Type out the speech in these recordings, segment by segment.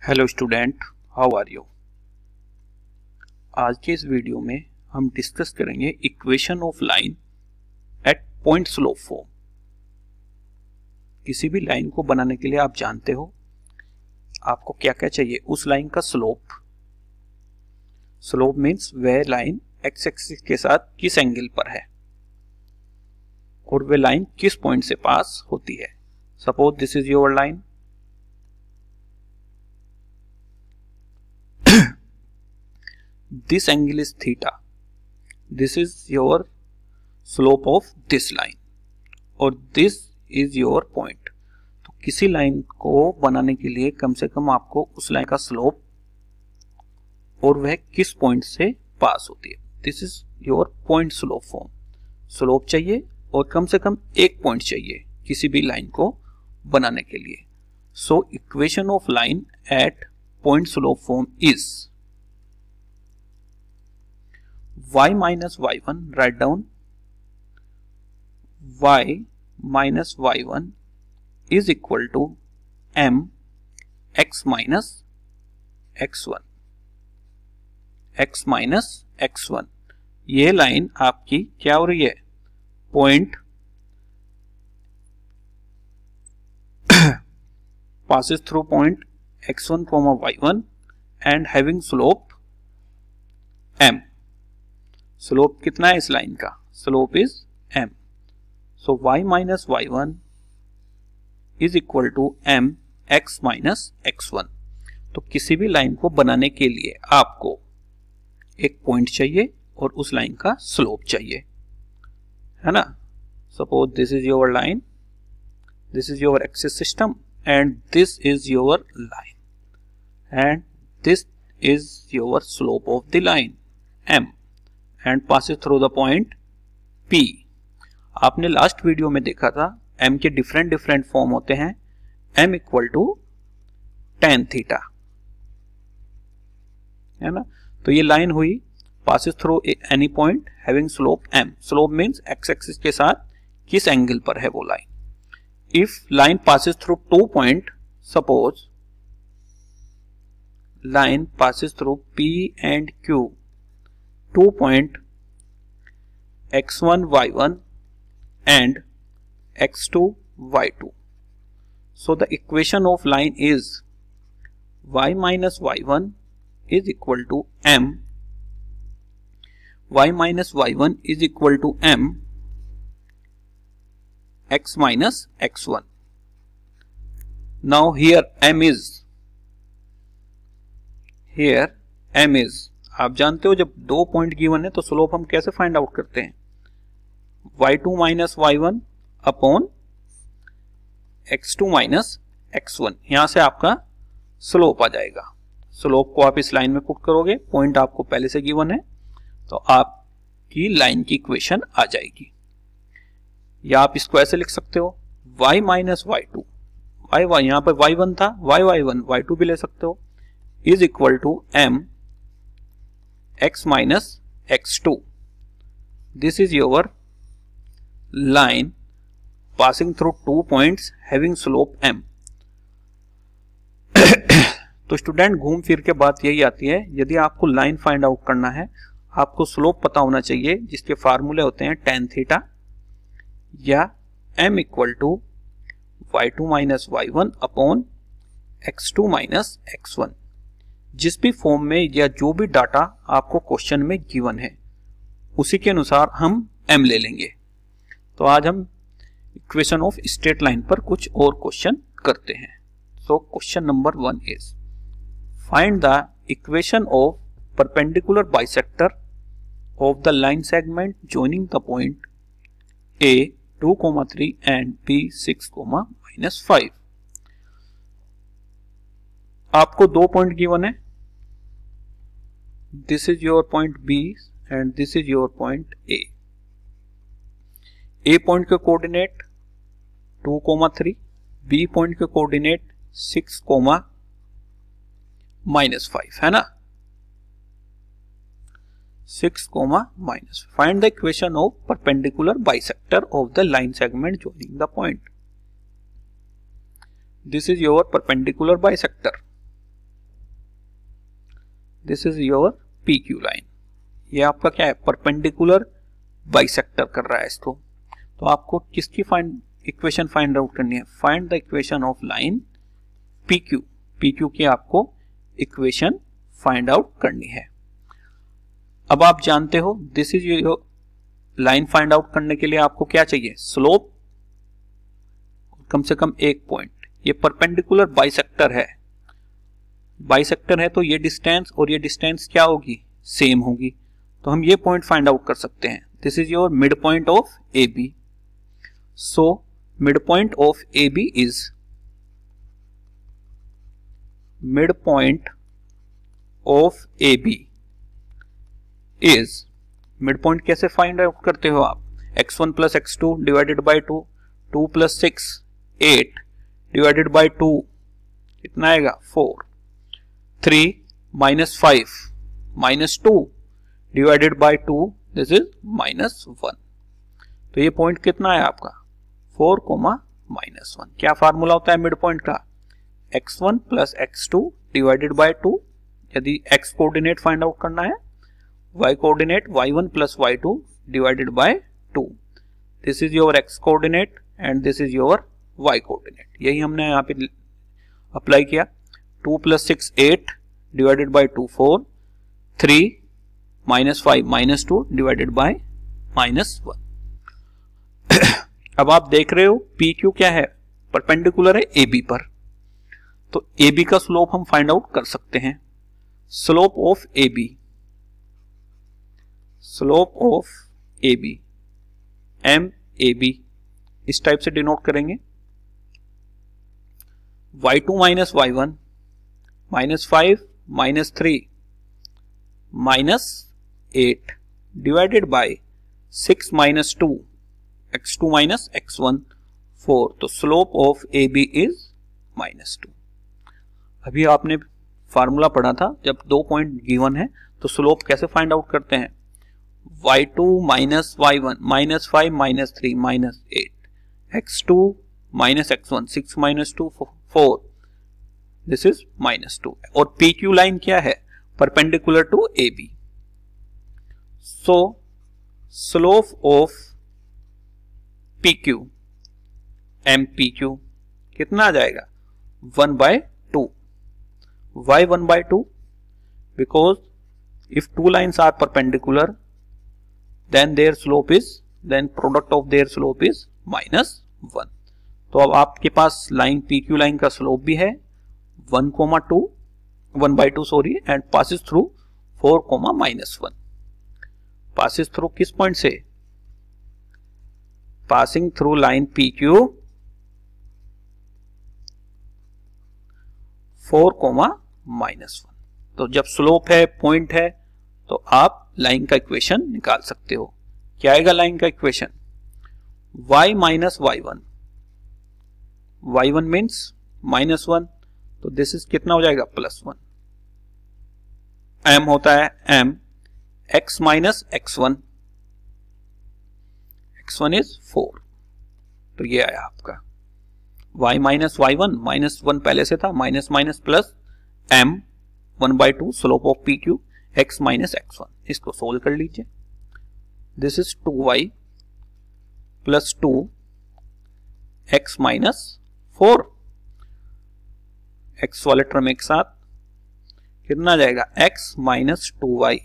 Hello student, how are you. आज के इस वीडियो में हम डिस्कस करेंगे equation of line at point slope form. किसी भी लाइन को बनाने के लिए आप जानते हो आपको क्या क्या चाहिए। उस लाइन का स्लोप। स्लोप मीन्स वह लाइन एक्स एक्सिस के साथ किस एंगल पर है और वह लाइन किस पॉइंट से पास होती है। Suppose this is your line, this angle is theta, this is your slope of this line और this is your point। तो किसी लाइन को बनाने के लिए कम से कम आपको उस लाइन का स्लोप और वह किस पॉइंट से पास होती है, this is your point slope form. Slope चाहिए और कम से कम एक पॉइंट चाहिए किसी भी लाइन को बनाने के लिए। So equation of line at point slope form is y minus y1, write down y minus y1 is equal to m x minus x1, x minus x1। ये लाइन आपकी क्या हो रही है, point passes through point x1, y1 and having slope m। Slope कितना है इस line का, slope is m। So y minus y1 is equal to m x minus x1। तो किसी भी लाइन को बनाने के लिए आपको एक पॉइंट चाहिए और उस लाइन का स्लोप चाहिए, है ना। Suppose this is your line, this is your axis system and this is your line and this is your slope of the line m and passes through the point P। आपने last video में देखा था m के different form होते हैं। m equal to tan theta, है ना। तो ये लाइन हुई passes through any point having slope m। Slope means x axis के साथ किस एंगल पर है वो line. If line passes through 2 point, suppose line passes through P and Q, 2 point x1 y1 and x2 y2। So the equation of line is y minus y1 is equal to m, y minus y1 is equal to m x minus x1। Now here m is आप जानते हो जब दो point given है तो slope हम कैसे find out करते हैं, y2 minus y1 upon x2 minus x1। यहां से आपका स्लोप आ जाएगा। स्लोप को आप इस लाइन में पुट करोगे, पॉइंट आपको पहले से गिवन है तो आपकी लाइन की इक्वेशन आ जाएगी। या आप इसको ऐसे लिख सकते हो y माइनस y2, y यहां पर y1 था, y1 y2 भी ले सकते हो, is equal to m x minus x2। This is your line passing through 2 points having slope m। तो स्टूडेंट घूम फिर के बात यही आती है, यदि आपको लाइन फाइंड आउट करना है आपको स्लोप पता होना चाहिए जिसके फार्मूले होते हैं tan थीटा या m equal to y2 minus y1 upon x2 minus x1। जिस भी फॉर्म में या जो भी डाटा आपको क्वेश्चन में गिवन है उसी के अनुसार हम m ले लेंगे। तो आज हम इक्वेशन ऑफ स्ट्रेट लाइन पर कुछ और क्वेश्चन करते हैं। So question number 1 is find the equation of perpendicular bisector of the line segment joining the point a 2,3 and b 6,-5। आपको दो पॉइंट गिवन है, this is your point B and this is your point A। A point के coordinate 2,3, B point के coordinate 6,-5, है ना, 6,-। Find the equation of perpendicular bisector of the line segment joining the point. This is your perpendicular bisector this is your P Q line. ये आपका क्या है, perpendicular bisector कर रहा है इसको। तो आपको किसकी इक्वेशन फाइंड आउट करनी है, find the equation of line P Q. P Q की आपको इक्वेशन फाइंड आउट करनी है। अब आप जानते हो this is your line find out करने के लिए आपको क्या चाहिए, स्लोप, कम से कम एक पॉइंट। ये परपेंडिकुलर बाइसेक्टर है, बाइसेक्टर है तो ये डिस्टेंस और ये डिस्टेंस क्या होगी, सेम होगी। तो हम ये पॉइंट फाइंड आउट कर सकते हैं। This is your mid point of A B. So mid point of A B is, mid point of A B is, mid point कैसे फाइंड आउट करते हो आप, x1 plus x2 divided by 2, 2 plus 6 8 divided by 2 कितना आएगा 4, 3 minus 5 minus 2 divided by 2 this is minus 1। तो ये point कितना है आपका 4, माइनस 1। क्या फार्मूला होता है मिड पॉइंट का, x1 plus x2 divided by 2। यदि x कोऑर्डिनेट फाइंड आउट करना है, y coordinate y1 plus y2 divided by 2। This is your x coordinate and this is your y coordinate. यही हमने यहाँ पे अप्लाई किया। 2 plus 6 8 divided by 2 4, 3 minus 5 minus 2 divided bye minus 1। अब आप देख रहे हो पी क्यू क्या है, परपेंडिकुलर है ए बी पर। तो ए बी का स्लोप हम फाइंड आउट कर सकते हैं। Slope of A B, slope of A B, M A B, इस टाइप से डिनोट करेंगे। y2 minus y1 minus 5 minus 3 minus 8 divided by 6 minus 2 x2 minus x1 4। तो slope of A B is minus 2। अभी आपने formula पढ़ा था, जब 2 point given है तो स्लोप कैसे फाइंड आउट करते हैं, y2 minus y1 minus 5 minus 3 minus 8, x2 minus x1 6 minus 2 4, this is minus 2। और पी क्यू लाइन क्या है, perpendicular to A B. So slope of P Q, M P Q कितना आ जाएगा 1/2। Why 1/2? Because if two lines are perpendicular then their slope is, then product of their slope is -1। तो अब आपके पास line PQ line का slope भी है 1/2 sorry, and passes through 4, -1। Passes through किस पॉइंट से, पासिंग थ्रू लाइन PQ 4, -1। तो जब स्लोप है, पॉइंट है, तो आप लाइन का इक्वेशन निकाल सकते हो। क्या आएगा लाइन का equation, y minus y1, y1 means -1, तो दिस इज कितना हो जाएगा +1। m होता है m, x minus x1, x1 is 4। तो ये आया आपका y माइनस y1, -1 पहले से था, minus minus plus m 1/2 slope of PQ x minus x1। इसको सोल्व कर लीजिए। This is 2y plus 2 x minus 4, x वाले टर्म एक साथ कितना आ जाएगा x minus 2y,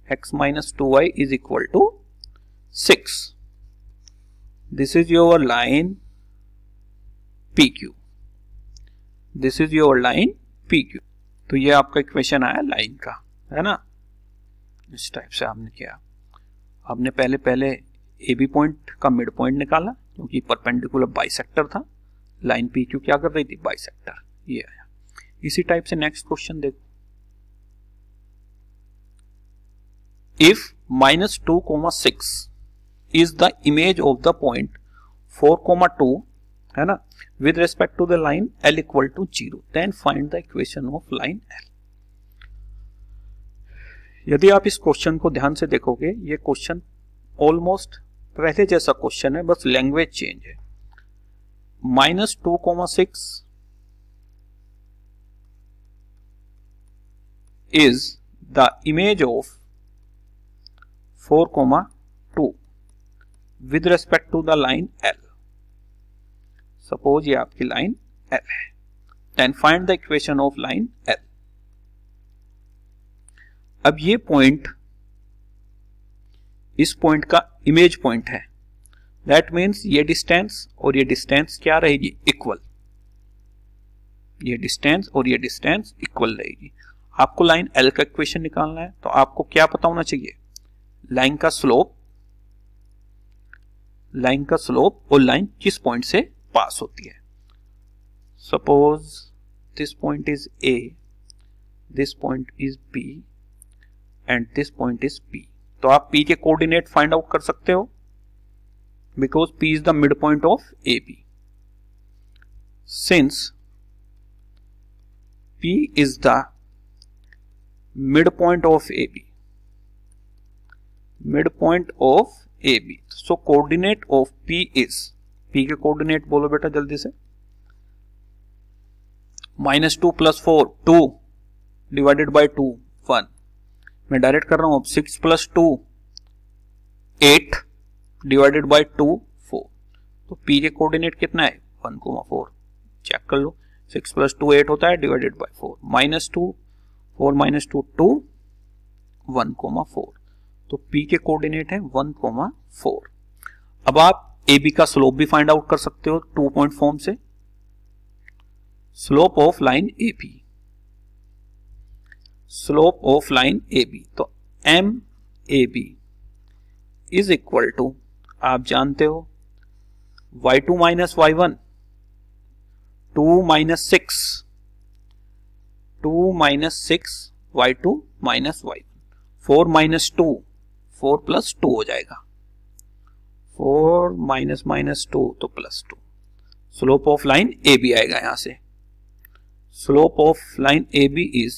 x minus 2y is equal to 6। This is your line PQ, this is your line PQ। तो ये आपका इक्वेशन आया लाइन का, है ना। इस टाइप से आपने किया, आपने पहले ए बी पॉइंट का मिड पॉइंट निकाला क्योंकि परपेंडिकुलर बाइसेक्टर था। लाइन PQ क्या कर रही थी, बाइसेक्टर। ये आया। इसी टाइप से नेक्स्ट क्वेश्चन देखो। If -2, 6 is the image of the point 4, 2, है ना, with respect to the line L equal to 0, then find the equation of line L। यदि आप इस क्वेश्चन को ध्यान से देखोगे, ये क्वेश्चन ऑलमोस्ट पहले जैसा क्वेश्चन है, बस लैंग्वेज चेंज है। -2, 6 is the image of 4,2 with respect to the line L. Suppose ये आपकी लाइन L है, then find the equation of line L. अब ये पॉइंट इस पॉइंट का इमेज पॉइंट है, दैट मीन्स ये डिस्टेंस और ये डिस्टेंस क्या रहेगी, इक्वल। ये डिस्टेंस और ये डिस्टेंस इक्वल रहेगी। आपको लाइन L का इक्वेशन निकालना है, तो आपको क्या पता होना चाहिए, लाइन का स्लोप और लाइन किस पॉइंट से पास होती है। Suppose this point is A, this point is B and this point is P। तो आप P के कोऑर्डिनेट फाइंड आउट कर सकते हो, because P is the mid point of AB। Since P is the midpoint of AB, so coordinate of P is, P के coordinate बोलो बेटा जल्दी से, -2 + 4 2 डिवाइडेड बाय 2 1। मैं डायरेक्ट कर रहा हूं, अब 6 + 2 8 डिवाइडेड बाय 2 4। तो P के कोऑर्डिनेट कितना है, 1,4। चेक कर लो, 6 + 2 8 होता है, डिवाइडेड बाय 4, -2 4 - 2 2 1,4। तो P के कोऑर्डिनेट है 1,4। अब आप AB का स्लोप भी फाइंड आउट कर सकते हो 2 पॉइंट फॉर्म से। स्लोप ऑफ लाइन AB, तो MAB इज इक्वल टू, आप जानते हो, y2 - y1 2 - 6 y2 - y1 4 - 2 4 + 2 हो जाएगा, 4 - 2 तो +2। स्लोप ऑफ लाइन AB आएगा यहां से। Slope of line AB is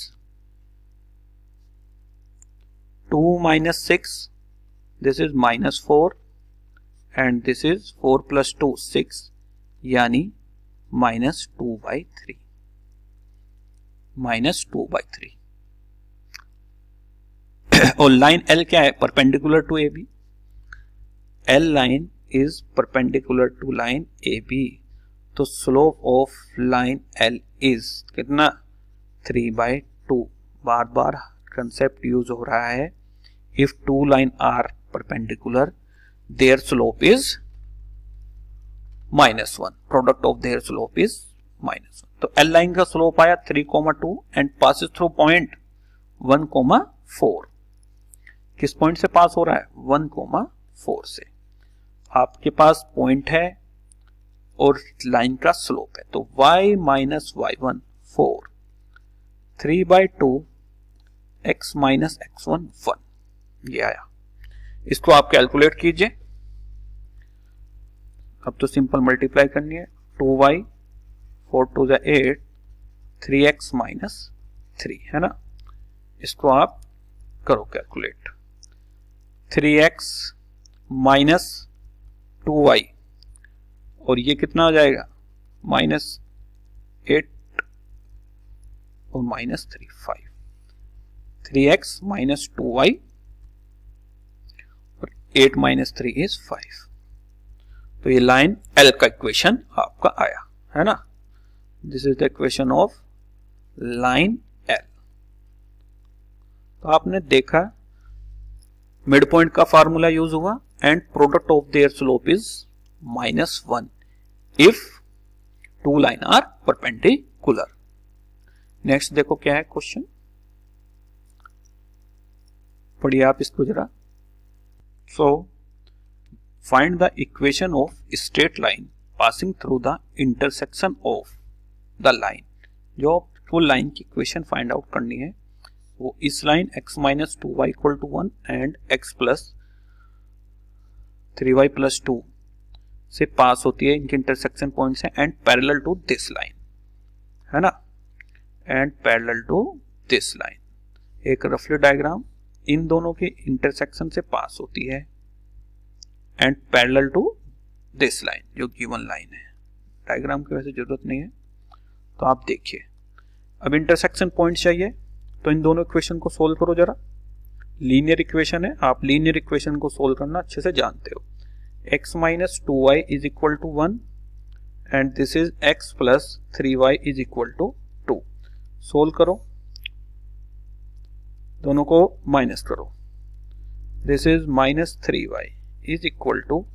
2 - 6, this is -4 and this is 4 + 2 6, यानी -2/3। और लाइन L क्या है, perpendicular to AB। L line is perpendicular to line AB, तो slope of line L is कितना, 3/2। बार बार कंसेप्ट यूज हो रहा है, if two line are perpendicular their slope is -1, product of their slope is -1। तो L लाइन का slope आया 3,2 एंड पासिस थ्रू पॉइंट 1,4। किस पॉइंट से पास हो रहा है, 1,4 से। आपके पास पॉइंट है और लाइन का स्लोप है, तो y - y1 4, 3/2 x - x1 1, ये आया। इसको आप कैलकुलेट कीजिए। अब तो सिंपल मल्टीप्लाई करनी है, 2y 4 × 2 = 8 3x - 3 है ना। इसको आप करो कैलकुलेट, 3x - 2y और ये कितना हो जाएगा, -8 और -3 5, 3x - 2y और 8 - 3 इज 5। तो ये लाइन L का इक्वेशन आपका आया है ना। This is the equation of line L। तो आपने देखा मिड पॉइंट का फार्मूला यूज हुआ and product of their slope is -1 if two line are perpendicular. Next देखो क्या है क्वेश्चन, पढ़िए आप इसको जरा। So find the equation of straight line passing through the intersection of the line. जो फुल लाइन की इक्वेशन फाइंड आउट करनी है वो इस line x - 2y = 1 and x + 3y + 2 से पास होती है, इनके इंटरसेक्शन पॉइंट्स हैं, and parallel to this line है ना, and parallel to this line. एक रफली डायग्राम इन दोनों के इंटरसेक्शन से पास होती है and parallel to this line जो गिवन लाइन है। डायग्राम की वैसे जरूरत नहीं है, तो आप देखिए। अब इंटरसेक्शन पॉइंट चाहिए, तो इन दोनों इक्वेशन को सोल्व करो जरा। लीनियर इक्वेशन है, आप लीनियर इक्वेशन को सोल्व करना अच्छे से जानते हो। x minus 2y is equal to 1 and this is x plus 3y is equal to 2। Solve करो, दोनों को माइनस करो। This is minus 3y is equal to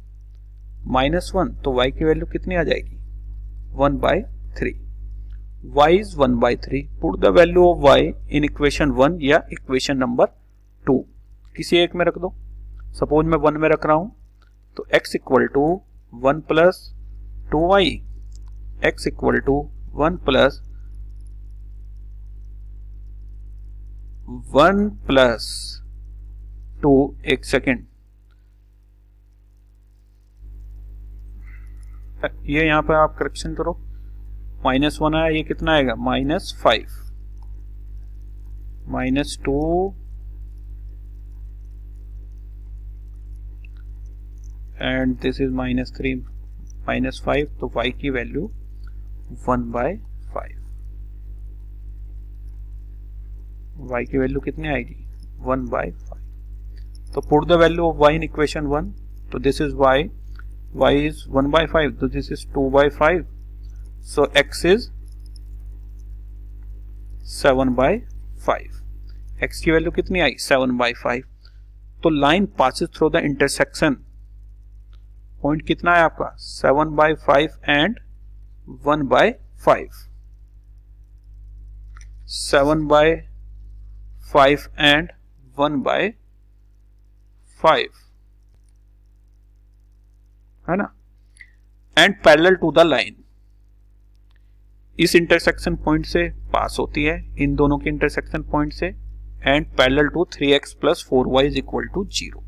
-1, तो y की वैल्यू कितनी आ जाएगी 1/3। y is 1/3। Put the value of y in equation 1 या equation number 2, किसी एक में रख दो। सपोज मैं 1 में रख रहा हूं, तो x equal to 1 plus 2y, x equal to 1 plus 2। एक सेकेंड, ये यहां पर आप करेक्शन करो, -1 आया, ये कितना आएगा -5, -2 एंड दिस इज -3 -5, तो y की वैल्यू 1/5। y की वैल्यू कितनी आएगी 1/5। तो put the value of y in equation 1, तो this is y is 1/5, so this is 2/5, so x is 7/5। x की वैल्यू कितनी आई 7/5। तो line passes through the intersection, point कितना है आपका 7/5 एंड 1/5, 7/5 एंड 1/5 है ना, and parallel to the line, इस इंटरसेक्शन पॉइंट से पास होती है, इन दोनों के इंटरसेक्शन पॉइंट से, and parallel to 3x plus 4y is equal to 0।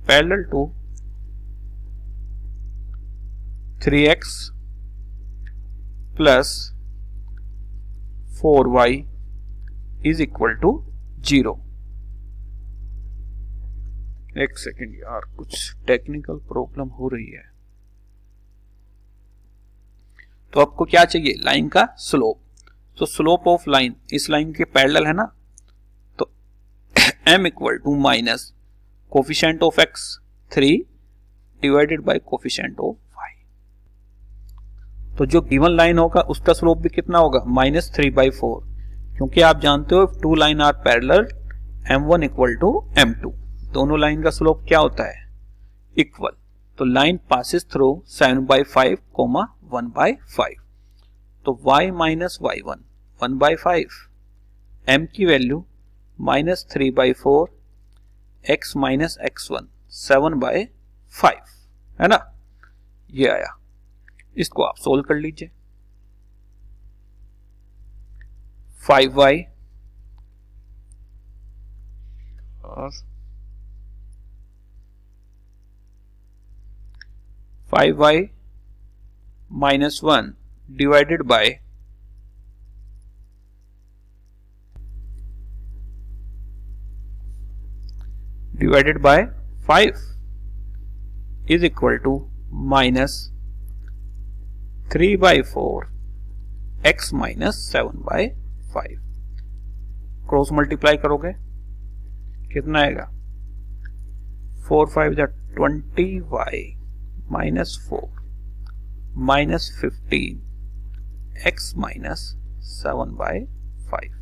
Parallel to 3x plus 4y is equal to 0। एक सेकेंड यार, कुछ टेक्निकल प्रॉब्लम हो रही है। तो आपको क्या चाहिए, लाइन का स्लोप। तो स्लोप ऑफ लाइन इस लाइन के पैरेलल है ना, तो m equal to minus coefficient of x 3 divided by coefficient of y। तो जो गिवन लाइन होगा उसका स्लोप भी कितना होगा -3/4, क्योंकि आप जानते हो two line are parallel, m1 equal to m2। दोनों लाइन का स्लोप क्या होता है इक्वल। तो लाइन पासिस थ्रू 7/5, 1/5, तो y माइनस y1 1/5, m की वैल्यू -3/4, x माइनस x1 7/5 है ना, ये आया। इसको आप सोल्व कर लीजिए। 5y और 5y minus 1 divided by 5 is equal to -3/4 x minus 7/5। Cross multiply करोगे कितना आएगा 4 5 20y -4 -15 x minus 7/5।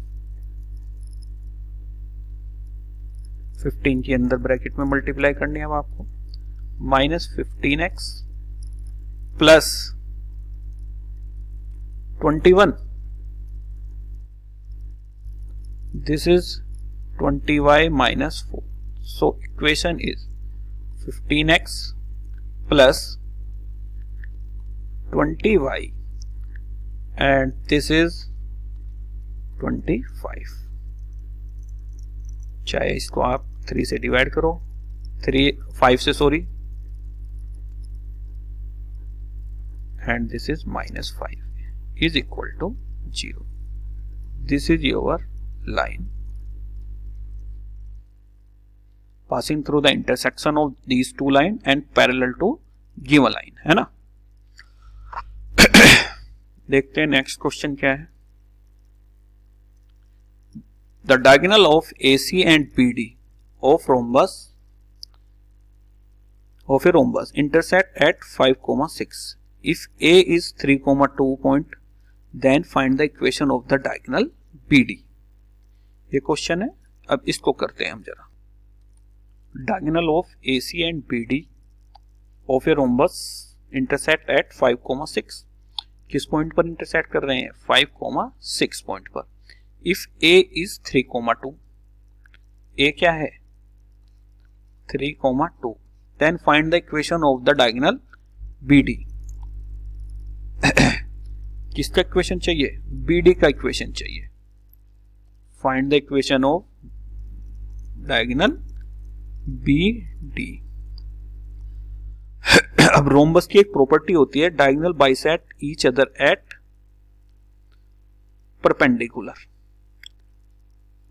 15 के अंदर ब्रैकेट में मल्टीप्लाई करनी है अब आपको, -15x plus 21, this is 20y minus 4, so equation is 15x plus 20y and this is 25। चाहे इसको आप 3 से डिवाइड करो, 5 से sorry, and this is -5 is equal to 0। This is your line passing through the intersection of these two lines and parallel to given line, है ना। देखते हैं नेक्स्ट क्वेश्चन क्या है। The diagonal of AC and BD of a rhombus intersect at 5,6. If A is 3,2 point, then find the equation of the diagonal BD. ये question है, अब इसको करते हैं हम जरा. Diagonal of AC and BD of a rhombus intersect at 5,6. किस point पर इंटरसेक्ट कर रहे हैं? 5,6 पॉइंट पर. इफ A is 3,2, A क्या है? 3,2. Then find the equation of the diagonal BD. किसका इक्वेशन चाहिए? BD का इक्वेशन चाहिए. Find the equation of diagonal BD. अब रोम्बस की एक प्रॉपर्टी होती है, diagonal bisect each other at perpendicular.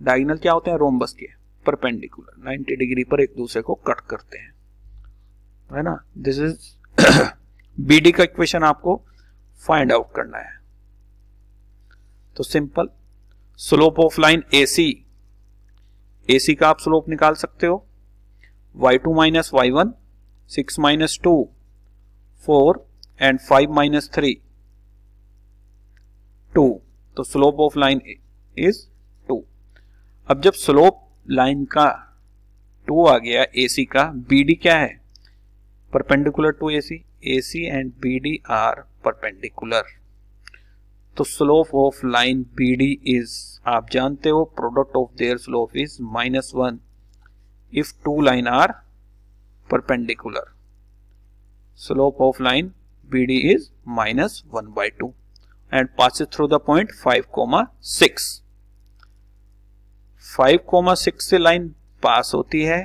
Diagonal क्या होते हैं रोम्बस के? परपेंडिकुलर, 90 डिग्री पर एक दूसरे को कट करते हैं, है ना. दिस इज BD का इक्वेशन आपको फाइंड आउट करना है. तो simple, slope of line AC का आप स्लोप निकाल सकते हो. y2 minus y1, 6 minus 2, 4 and 5 minus 3, 2. तो स्लोप ऑफ लाइन इज 2. अब जब स्लोप लाइन का 2 आ गया AC का, BD क्या है? Perpendicular to AC and BD are perpendicular. तो slope of line BD is, आप जानते हो, product of their slope is -1 if two line are perpendicular. Slope of line BD is -1/2 and passes through the point 5,6. 5,6 से line पास होती है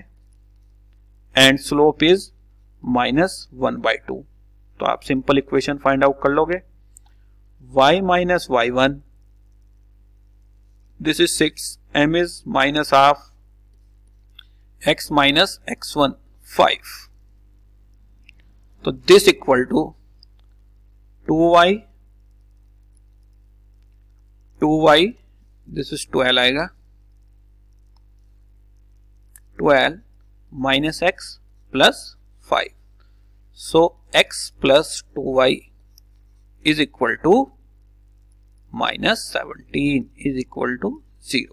and slope is -1/2. तो आप simple equation find out कर लोगे. y minus y1, this is 6, m is -12, x minus x1 5. तो this equal to 2y, this is 12 आएगा, 12 minus x plus 5. So x plus 2y is equal to -17 is equal to 0.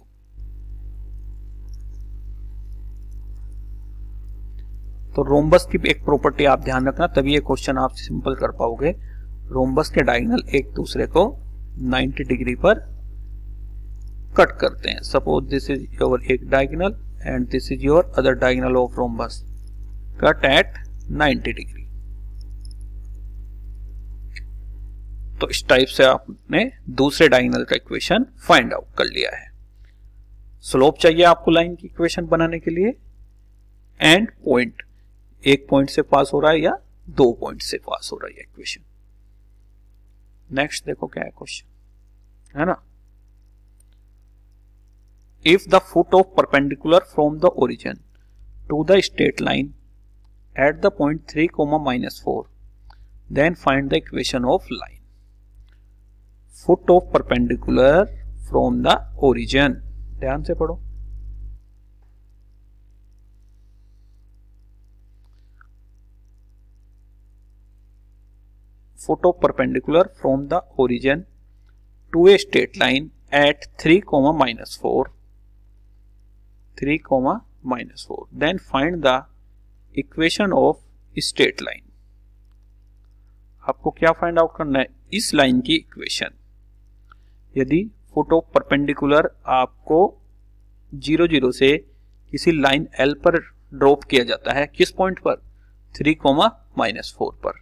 तो rhombus की एक property आप ध्यान रखना, तभी ये क्वेश्चन आप सिंपल कर पाओगे. रोम्बस के डायगोनल एक दूसरे को 90 डिग्री पर कट करते हैं. सपोज दिस इज योर एक diagonal and this is your other diagonal of rhombus, cut at 90 degree. तो इस टाइप से आपने दूसरे डायगोनल का इक्वेशन फाइंड आउट कर लिया है. स्लोप चाहिए आपको लाइन की इक्वेशन बनाने के लिए, एंड पॉइंट, एक पॉइंट से पास हो रहा है या 2 पॉइंट से पास हो रहा है इक्वेशन. नेक्स्ट देखो क्या है क्वेश्चन, है ना. If the foot of perpendicular from the origin to the straight line at the point 3, -4, then find the equation of line. Foot of perpendicular from the origin, ध्यान से पढ़ो. Foot of perpendicular from the origin to a straight line at 3, -4, 3, -4. Then find the equation of straight line. आपको क्या find out करना है? इस line की equation. यदि फुट ऑफ परपेंडिकुलर आपको 0, 0 से किसी लाइन L पर ड्रॉप किया जाता है, किस पॉइंट पर? 3, -4 पर.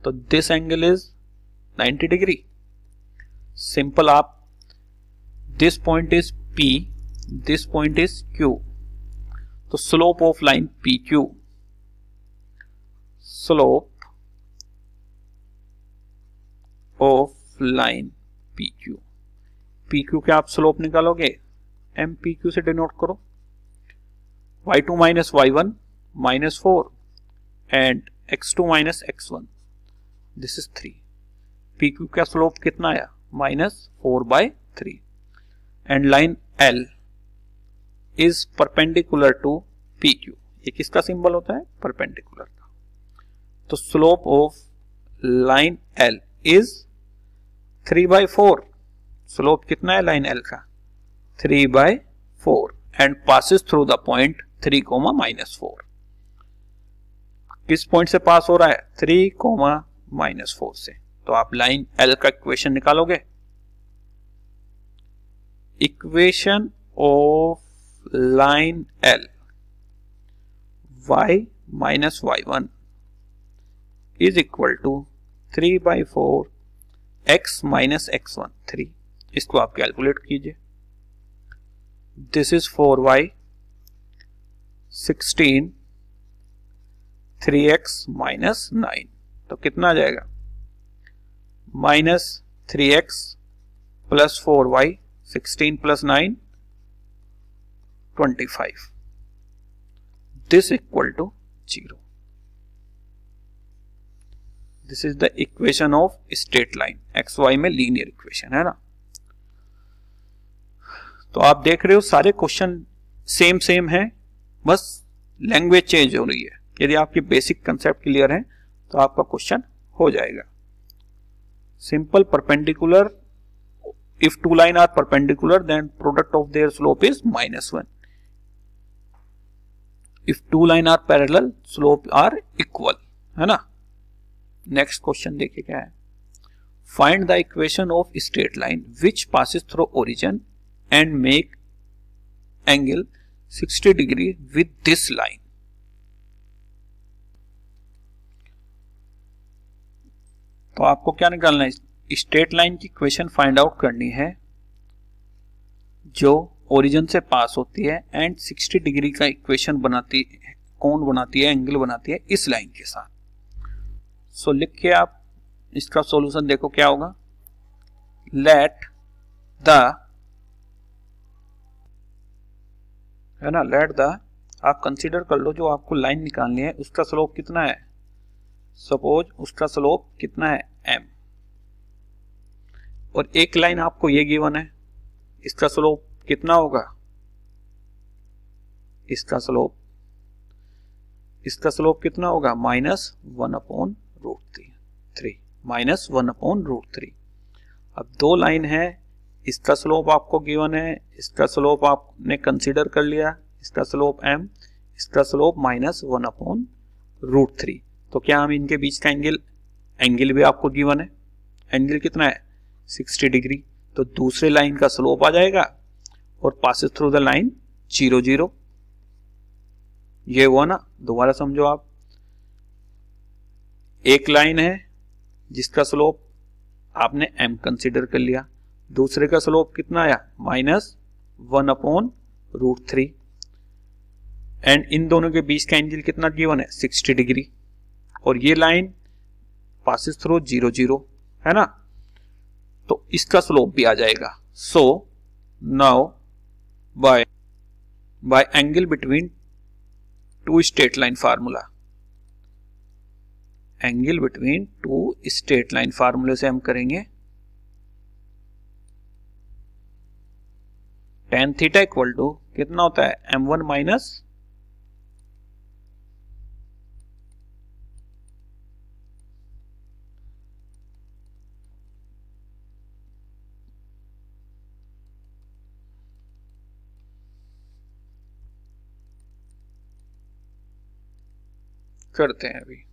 तो this angle is 90 degree. Simple, आप this point is P, this point is Q. तो slope of line PQ, slope of line PQ. PQ के आप स्लोप निकालोगे, MPQ से डिनोट करो. y2 minus y1 -4 and x2 minus x1, this is 3. PQ का slope कितना आया? -4/3. And line L is perpendicular to P Q. ये किसका सिंबल होता है? परपेंडिकुलर का। तो slope of line L is 3/4। Slope कितना है लाइन एल का? 3/4 and passes through the point 3, -4। किस पॉइंट से पास हो रहा है? 3, -4 से। तो आप लाइन एल का इक्वेशन निकालोगे। Equation of line L y - y1 is equal to 3/4 x - x1 3। इसको आप कैलकुलेट कीजिए। This is 4y 16 3x - 9। तो कितना आ जाएगा? -3x + 4y 16 + 9 25। This equal to 0। This is the equation of straight line. X y में linear equation है ना। तो आप देख रहे हो सारे क्वेश्चन सेम है, बस लैंग्वेज चेंज हो रही है। यदि आपकी बेसिक कंसेप्ट क्लियर है तो आपका क्वेश्चन हो जाएगा। Simple perpendicular, if two line are perpendicular then product of their slope is -1। If two line are parallel slope are equal, है ना। नेक्स्ट क्वेश्चन देखिए क्या है। Find the equation of straight line which passes through origin and make angle 60 degree with this line. तो आपको क्या निकालना है? स्ट्रेट लाइन की इक्वेशन फाइंड आउट करनी है जो ओरिजिन से पास होती है एंड 60 डिग्री का इक्वेशन बनाती है, कोण बनाती है, एंगल बनाती है इस लाइन के साथ। सो लिख के आप इसका सॉल्यूशन देखो क्या होगा। लेट द, है ना, लेट द, आप कंसीडर कर लो जो आपको लाइन निकालनी है उसका स्लोप कितना है। सपोज उसका स्लोप कितना है? m। और एक लाइन आपको ये गिवन है, इसका स्लोप कितना होगा? इसका स्लोप कितना होगा? -1/√3 -1/√3। अब दो लाइन है, इसका स्लोप आपको गिवन है, इसका स्लोप आपने कंसीडर कर लिया, इसका स्लोप m, इसका स्लोप -1/√3। तो क्या हम इनके बीच का एंगल भी आपको गिवन है। एंगल कितना है? 60 डिग्री। तो दूसरे लाइन का स्लोप आ जाएगा और पासिस थ्रू द लाइन 0, 0। ये हुआ ना। दोबारा समझो आप, एक लाइन है जिसका स्लोप आपने m कंसीडर कर लिया, दूसरे का स्लोप कितना आया? -1/√3 एंड इन दोनों के बीच का एंगल कितना गिवन है? 60 डिग्री। और ये लाइन पासिस थ्रू 0, 0, है ना। तो इसका स्लोप भी आ जाएगा। So now bye angle between two straight line formula, angle between two straight line फार्मूले से हम करेंगे tan थीटा इक्वल टू कितना होता है? m1 माइनस करते हैं अभी।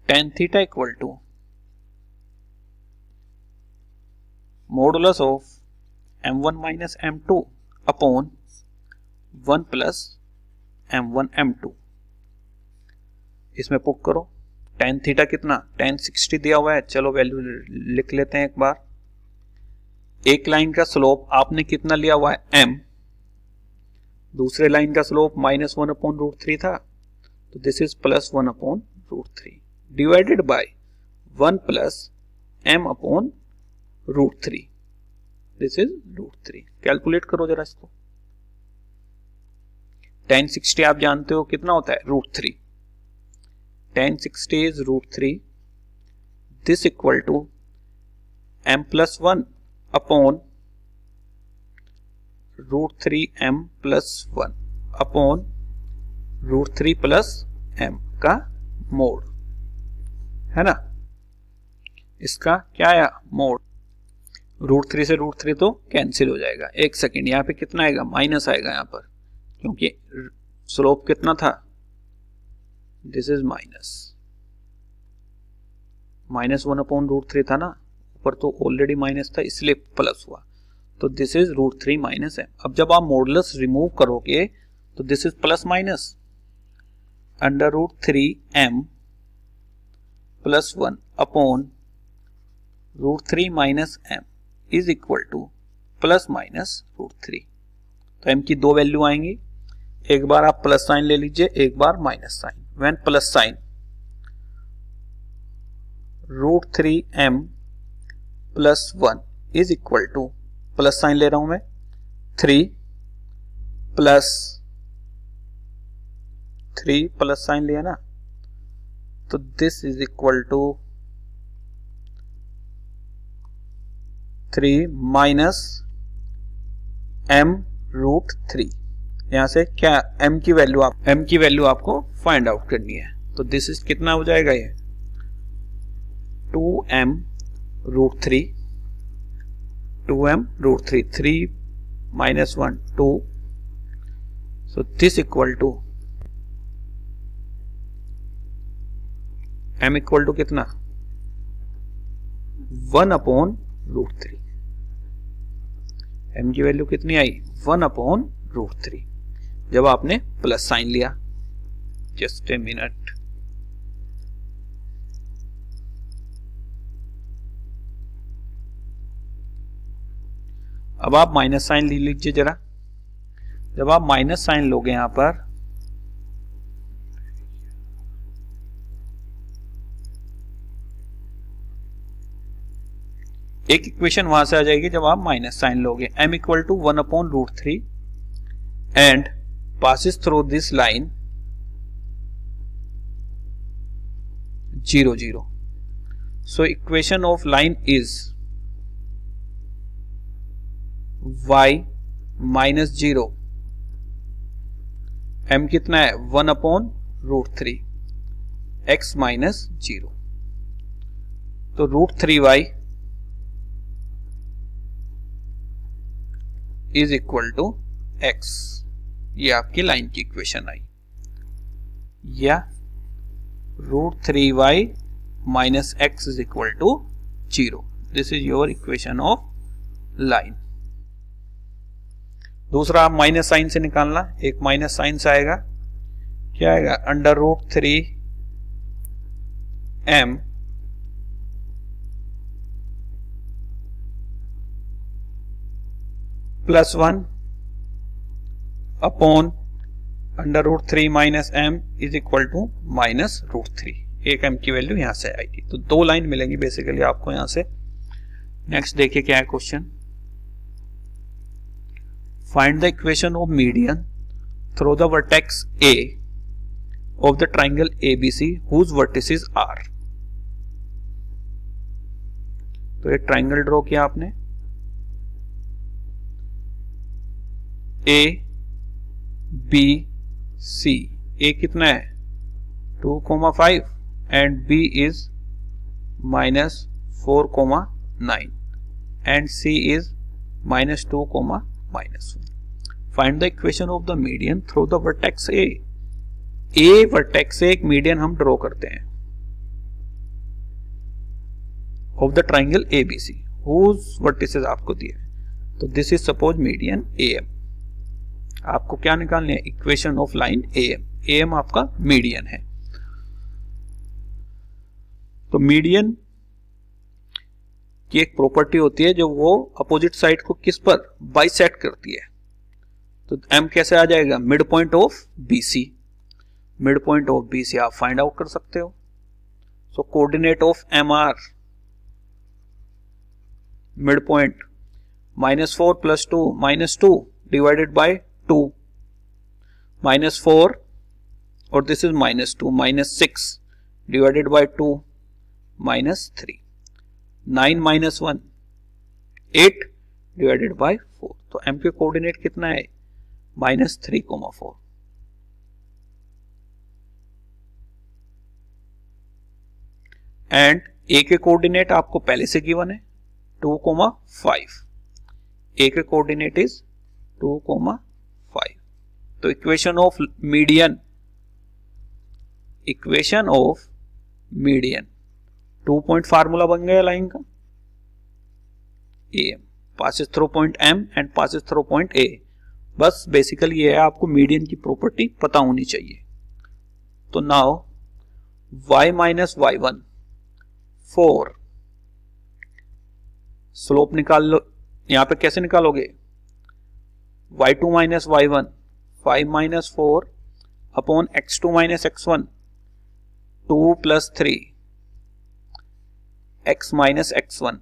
tan theta equal to modulus of m1 minus m2 upon 1 plus m1 m2। इसमें पुट करो। tan थीटा कितना? tan 60 दिया हुआ है, चलो वैल्यू लिख लेते हैं एक बार। एक लाइन का स्लोप आपने कितना लिया हुआ है? m। दूसरे लाइन का स्लोप -1/√3 था, तो this is +1/√3 divided by 1 plus m/√3। This is √3। Calculate करो जरा इसको। tan 60 आप जानते हो कितना होता है? √3। tan 60 is √3। This equal to m+1 upon √3m plus 1 upon √3 plus m का मोड है ना। इसका क्या आया मोड, √3 से √3 तो कैंसिल हो जाएगा। एक सेकेंड, यहाँ पे कितना आएगा, माइनस आएगा यहाँ पर, क्योंकि स्लोप कितना था, दिस इज -1 अपॉन √3 था ना, ऊपर तो ऑलरेडी माइनस था इसलिए प्लस हुआ, तो दिस इज √3 माइनस m। अब जब आप मॉडुलस रिमूव करोगे तो this is plus minus under √3m plus 1 upon √3 minus m is equal to plus minus √3। तो m की दो वैल्यू आएंगी, एक बार आप प्लस साइन ले लीजिए, एक बार minus sign. When plus sign √3m plus 1 is equal to, plus sign ले रहा हूं मैं, 3 प्लस साइन लिया ना, तो this is equal to 3 minus m√3। यहां से क्या m की वैल्यू आपको फाइंड आउट करनी है, तो दिस इज कितना हो जाएगा, ये 2m√3, 3 minus 1 2, so this equal to m equal to कितना, 1 अपॉन √3। m की वैल्यू कितनी आई, 1 अपॉन √3, जब आपने प्लस साइन लिया। जस्ट ए मिनट, अब आप माइनस साइन ले लीजिए जरा। जब आप माइनस साइन लोगे यहां पर, एक इक्वेशन वहां से आ जाएगी जब आप माइनस साइन लोगे। m equal to 1 upon √3 and passes through this line 0 0, so equation of line is y minus 0, m कितना है, 1 अपॉन √3, x माइनस 0, तो √3y is equal to x। ये आपकी लाइन की इक्वेशन आई, या √3y minus x is equal to 0। This is your equation of line. दूसरा आप माइनस साइन से निकालना, एक माइनस साइन से आएगा, क्या आएगा, under √3m plus 1 upon under √3 minus m is equal to minus √3। एक m की वैल्यू यहां से आएगी, तो दो लाइन मिलेंगी बेसिकली आपको यहां से। नेक्स्ट देखिए क्या है question, find the equation of median through the vertex A of the triangle ABC whose vertices are। तो एक ट्राइंगल ड्रॉ किया आपने, A B C, A कितना है 2,5 and B is -4,9 and C is -2, -1। Find the equation of the median through the vertex A। A vertex से एक median हम draw करते हैं of the triangle ABC whose vertices आपको दिए, तो this is suppose median AM। आपको क्या निकालने है, equation of line AM। AM आपका मीडियन है। तो मीडियन की एक प्रॉपर्टी होती है जो वो अपोजिट साइड को किस पर बाइसेक्ट करती है। तो M कैसे आ जाएगा, mid point of BC। Mid point of BC आप फाइंड आउट कर सकते हो। So coordinate of MR, mid point -4 + 2 -2 divided by 2, -4 और this is -2, -6 divided by 2, -3, 9 - 1 8 divided by 4। तो m के कोऑर्डिनेट कितना है, -3,4। एंड a के कोऑर्डिनेट आपको पहले से गिवन है 2,5। a के कोऑर्डिनेट इज 2,5। तो equation of median 2 point formula बन गया लाइन का, am passes through point m and passes through point a। बस बेसिकली ये है, आपको मीडियन की प्रॉपर्टी पता होनी चाहिए। तो now y minus y1 4, slope निकाल लो। यहां पे कैसे निकालोगे, y2 minus y1 5 minus 4 upon x2 minus x1 2 plus 3 x minus x1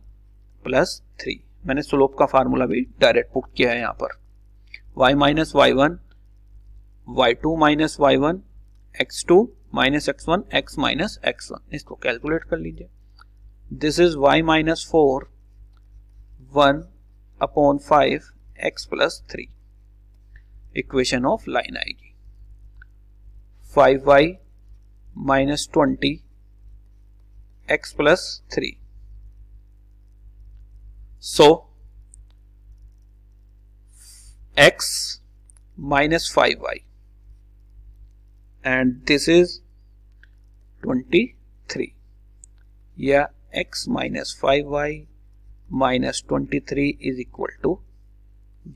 plus 3। मैंने स्लोप का फार्मूला भी डायरेक्ट पुट किया है यहां पर, y minus y1 y2 minus y1 x2 minus x1 x minus x1। इसको कैलकुलेट कर लीजिए। This is y minus 4 1 upon 5 x plus 3। Equation of line आएगी 5y minus 20 x plus 3। So x minus 5y and this is 23, या x minus 5y minus 23 is equal to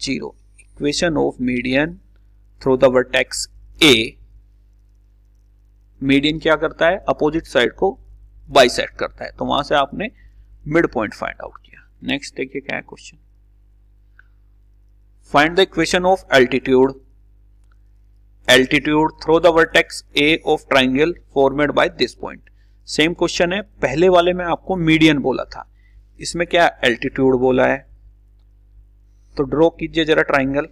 0। Equation of median through the vertex A। Median क्या करता है, opposite side को bisect करता है, तो वहां से आपने मिड पॉइंट फाइंड आउट किया। नेक्स्ट देखिए क्या है question, find the equation of altitude through the vertex A of triangle formed by this point. Same question है, पहले वाले में आपको मीडियन बोला था, इसमें क्या एल्टीट्यूड बोला है। तो ड्रॉ कीजिए जरा triangle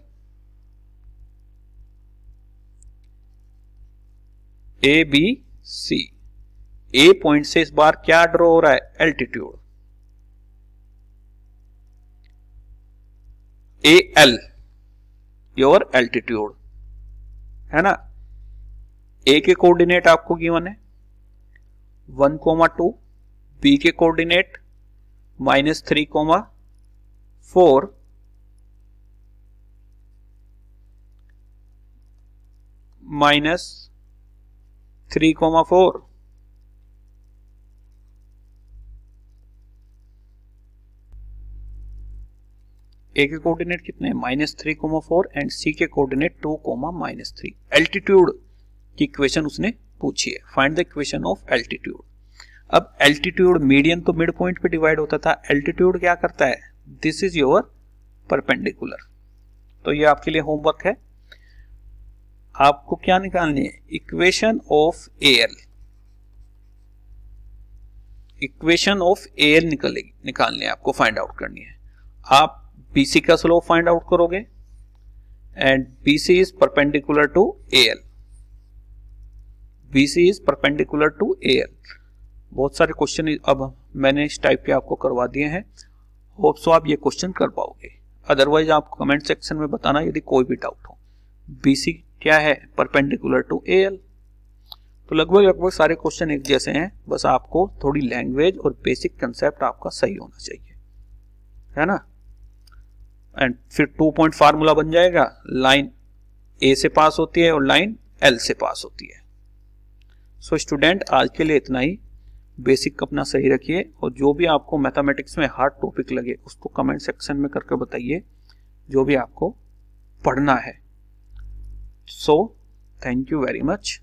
A B C. A point से इस बार क्या ड्रॉ हो रहा है, altitude. A L your altitude है ना। ए के कोऑर्डिनेट आपको गिवन है 1,2, बी के कोऑर्डिनेट -3,4, -3,4। ए के कोऑर्डिनेट कितने हैं, -3,4 एंड सी के कोऑर्डिनेट 2,-3। एल्टीट्यूड की इक्वेशन उसने पूछी है, find the equation of altitude. अब एल्टीट्यूड मीडियन तो मिड पॉइंट पे डिवाइड होता था, एल्टीट्यूड क्या करता है, दिस इज योर परपेंडिकुलर। तो ये आपके लिए होमवर्क है, आपको क्या निकालनी है, equation of L. Equation of L निकालनी है आपको, फाइंड आउट करनी है। आप BC का स्लोप फाइंड आउट करोगे and BC is perpendicular to AL। BC is perpendicular to AL। बहुत सारे क्वेश्चन अब मैंने इस टाइप के आपको करवा दिए हैं, होप सो आप ये क्वेश्चन कर पाओगे। अदरवाइज आप कमेंट सेक्शन में बताना यदि कोई भी डाउट हो। BC क्या है, परपेंडिकुलर टू AL। तो लगभग सारे क्वेश्चन एक जैसे हैं, बस आपको थोड़ी लैंग्वेज और बेसिक कंसेप्ट आपका सही होना चाहिए, है ना। एंड फिर 2 पॉइंट फार्मूला बन जाएगा, लाइन ए से पास होती है और लाइन एल से पास होती है। सो स्टूडेंट आज के लिए इतना ही, बेसिक अपना सही रखिए और जो भी आपको मैथमेटिक्स में हार्ड टॉपिक लगे उसको कमेंट सेक्शन में करके बताइए, जो भी आपको पढ़ना है। So thank you very much.